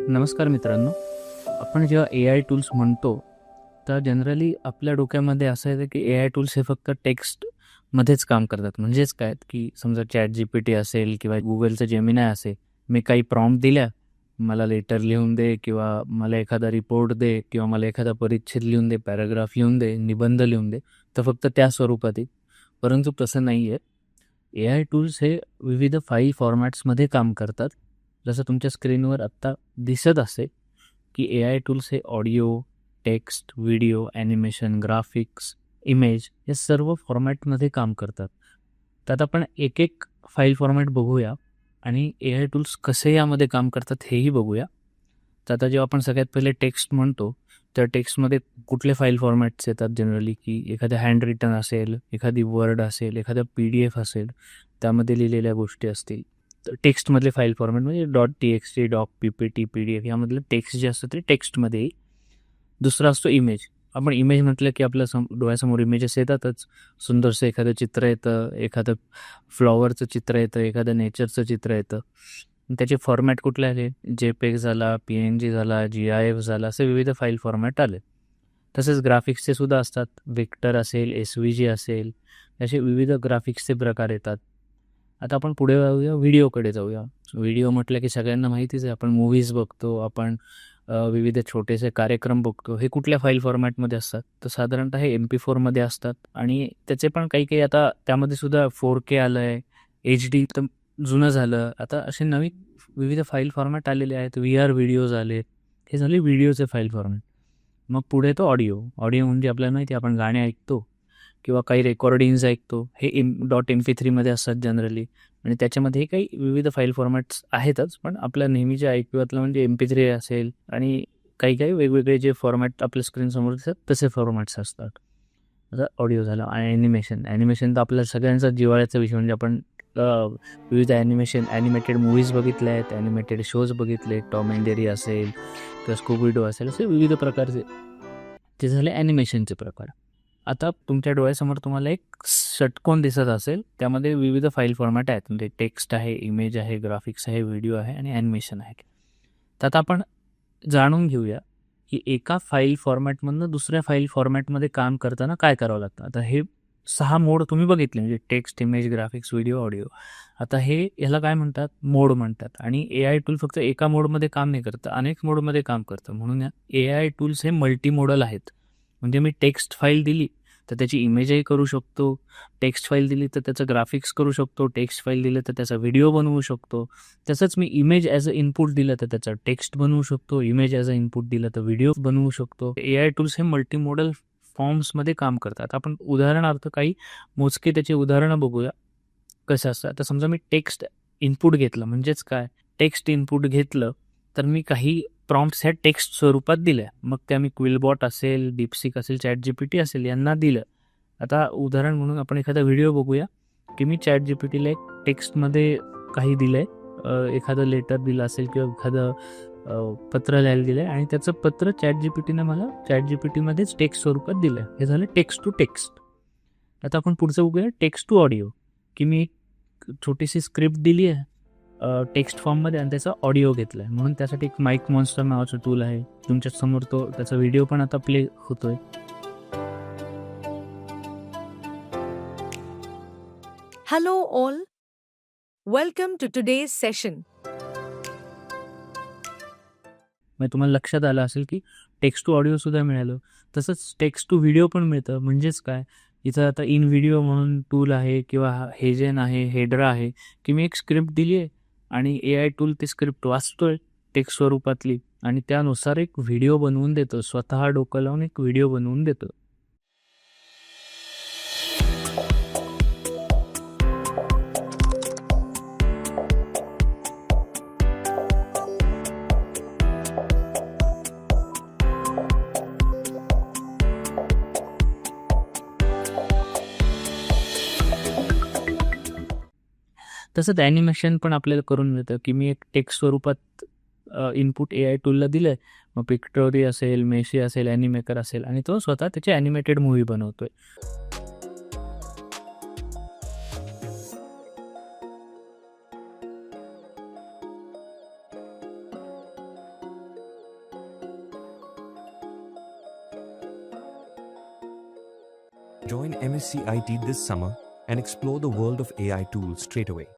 नमस्कार मित्रांनो. आपण जेव्हा ए आय टूल्स म्हणतो, तर जनरली आपल्या डोक्यामध्ये असं येतं की ए आय टूल्स हे फक्त टेक्स्टमध्येच काम करतात. म्हणजेच काय, की समजा ChatGPT असेल किंवा Googleचं जेमिनाय असेल, मी काही प्रॉम्प्ट दिल्या, मला लेटर लिहून दे किंवा मला एखादा रिपोर्ट दे किंवा मला एखादा परिच्छेद लिहून दे, पॅराग्राफ लिहून दे, निबंध लिहून दे, तर फक्त त्या स्वरूपात येईल. परंतु तसं नाही आहे. ए आय टूल्स हे विविध फाईल फॉर्मॅट्समध्ये काम करतात. जसं तुमच्या स्क्रीनवर आत्ता दिसत असेल, की ए आय टूल्स हे audio, text, video, animation, graphics, image या सर्व फॉर्मॅटमध्ये काम करतात. तर आता आपण एक फाईल फॉर्मॅट बघूया आणि ए आय टूल्स कसे यामध्ये काम करतात हेही बघूया. तर आता जेव्हा आपण सगळ्यात पहिले टेक्स्ट म्हणतो, तर टेक्स्टमध्ये कुठले फाईल फॉर्मॅट्स येतात जनरली, की एखादं हँड रिटन असेल, एखादी वर्ड असेल, एखादा PDF असेल, त्यामध्ये लिहिलेल्या गोष्टी असतील. तर टेक्स्टमधले फाईल फॉर्मॅट म्हणजे .txt, डॉक, PPT, PDF यामधलं टेक्स्ट जे असतं ते टेक्स्टमध्ये येईल. दुसरा असतो इमेज. आपण इमेज म्हटलं की आपल्या डोळ्यासमोर इमेजेस येतातच. सुंदरसं एखादं चित्र येतं, एखादं फ्लॉवरचं चित्र येतं, एखादं नेचरचं चित्र येतं. त्याचे फॉर्मॅट कुठले आले? JPEG झाला, PNG झाला, GIF झाला, असे विविध फाईल फॉर्मॅट आले. तसेच ग्राफिक्सचे सुद्धा असतात. वेक्टर असेल, SVG असेल, असे विविध ग्राफिक्सचे प्रकार येतात. आता आपण पुढे जाऊया, व्हिडिओकडे जाऊया. व्हिडिओ म्हटलं की सगळ्यांना माहितीच आहे, आपण मूव्हीज बघतो, आपण विविध छोटेसे कार्यक्रम बघतो. हे कुठल्या फाईल फॉर्मॅटमध्ये असतात? तर साधारणतः हे MP4मध्ये असतात आणि त्याचे पण काही आता त्यामध्ये सुद्धा 4K आलं आहे, HD तर जुनं झालं. आता असे नवीन विविध फाईल फॉर्मॅट आलेले आहेत. VR व्हिडिओज आलेत. हे झाले व्हिडिओचे फाईल फॉर्मॅट. मग पुढे येतो ऑडिओ. ऑडिओ म्हणजे आपल्याला माहिती आहे, आपण गाणे ऐकतो किंवा काही रेकॉर्डिंग्ज ऐकतो. हे .MP3मध्ये असतात जनरली आणि त्याच्यामध्ये काही विविध फाईल फॉर्मॅट्स आहेतच, पण आपल्या नेहमीच्या ऐकूयातलं म्हणजे MP3 असेल आणि काही वेगवेगळे जे फॉर्मॅट आपल्या स्क्रीनसमोर दिसतात तसे फॉर्मॅट्स असतात. आता ऑडिओ झालं आणि ॲनिमेशन तर आपल्या सगळ्यांचा जिव्हाळ्याचा विषय. म्हणजे आपण विविध ॲनिमेटेड मूव्हीज बघितल्या आहेत, ॲनिमेटेड शोज बघितले, टॉम अँड जेरी असेल किंवा स्कूबी-डू असेल, असे विविध प्रकारचे ते झाले ॲनिमेशनचे प्रकार. आता तुमच्या डोळ्यासमोर तुम्हाला एक षटकोन दिसत असेल, त्यामध्ये विविध फाईल फॉर्मॅट आहेत. म्हणजे टेक्स्ट आहे, इमेज आहे, ग्राफिक्स आहे, व्हिडिओ आहे आणि ॲनिमेशन आहे. तर आता आपण जाणून घेऊया, की एका फाईल फॉर्मॅटमधनं दुसऱ्या फाईल फॉर्मॅटमध्ये काम करताना काय करावं लागतं. आता हे 6 मोड तुम्ही बघितले, म्हणजे text, image, graphics, video, audio. आता ह्याला काय म्हणतात? मोड म्हणतात. आणि ए आय टूल फक्त एका मोडमध्ये काम नाही करत, अनेक मोडमध्ये काम करतं. म्हणून ए आय टूल्स हे मल्टी मोडल आहेत. म्हणजे मी टेक्स्ट फाईल दिली तर त्याची इमेजही करू शकतो, टेक्स्ट फाईल दिली तर त्याचं ग्राफिक्स करू शकतो, टेक्स्ट फाईल दिलं तर त्याचा व्हिडिओ बनवू शकतो. तसंच मी इमेज ॲज अ इनपुट दिलं तर त्याचा टेक्स्ट बनवू शकतो, इमेज ॲज अ इनपुट दिलं तर व्हिडिओ बनवू शकतो. ए आय टूल्स हे मल्टीमोडल फॉर्म्समध्ये काम करतात. आपण उदाहरणार्थ काही मोजके त्याची उदाहरणं बघूया कसं असतं. आता समजा मी टेक्स्ट इनपुट घेतलं, म्हणजेच काय, टेक्स्ट इनपुट घेतलं तर मी काही प्रॉम्प्ट्स ह्या टेक्स्ट स्वरूपात दिल्या. मग त्या मी क्विलबॉट असेल, डीपसीक असेल, ChatGPT असेल यांना दिलं. आता उदाहरण म्हणून आपण एखादा व्हिडिओ बघूया, की मी ChatGPTला एक टेक्स्टमध्ये काही दिलं आहे, एखादं लेटर दिलं असेल किंवा एखादं पत्र लिहायला दिलं आहे आणि त्याचं पत्र ChatGPTनं मला ChatGPTमध्येच टेक्स्ट स्वरूपात दिलं आहे. हे झालं टेक्स्ट टू टेक्स्ट. आता आपण पुढचं बघूया टेक्स्ट टू ऑडिओ, की मी एक छोटीशी स्क्रिप्ट दिली आहे टेक्स्ट फॉर्ममध्ये आणि त्याचा ऑडिओ घेतला आहे. म्हणून त्यासाठी एक माईक मॉन्स्टर नावाचं टूल आहे. तुमच्यासमोर त्याचा व्हिडिओ पण आता प्ले होतोय. Hello all. Welcome to today's session. मग तुम्हाला लक्षात आलं असेल की टेक्स्ट टू ऑडिओ सुद्धा मिळालं. तसंच टेक्स्ट टू व्हिडिओ पण मिळतं. म्हणजेच काय, इथं आता इन व्हिडिओ म्हणून टूल आहे किंवा हेजेन आहे, हेड्रा आहे, की मी एक स्क्रिप्ट दिली आहे आणि ए आय टूल ती स्क्रिप्ट वाचतोय टेक्स्ट स्वरूपातली आणि त्यानुसार एक व्हिडिओ बनवून देतं. स्वतः डोकं लावून एक व्हिडिओ बनवून देतं. तसंच ॲनिमेशन पण आपल्याला करून मिळतं, की मी एक टेक्स्ट स्वरूपात इनपुट ए आय टूलला दिलं आहे. मग पिक्टोरी असेल, मेशी असेल, ॲनिमेकर असेल आणि तो स्वतः त्याची ॲनिमेटेड मूव्ही बनवतोय. Join MSc IT this summer and explore the world of AI tools straight away.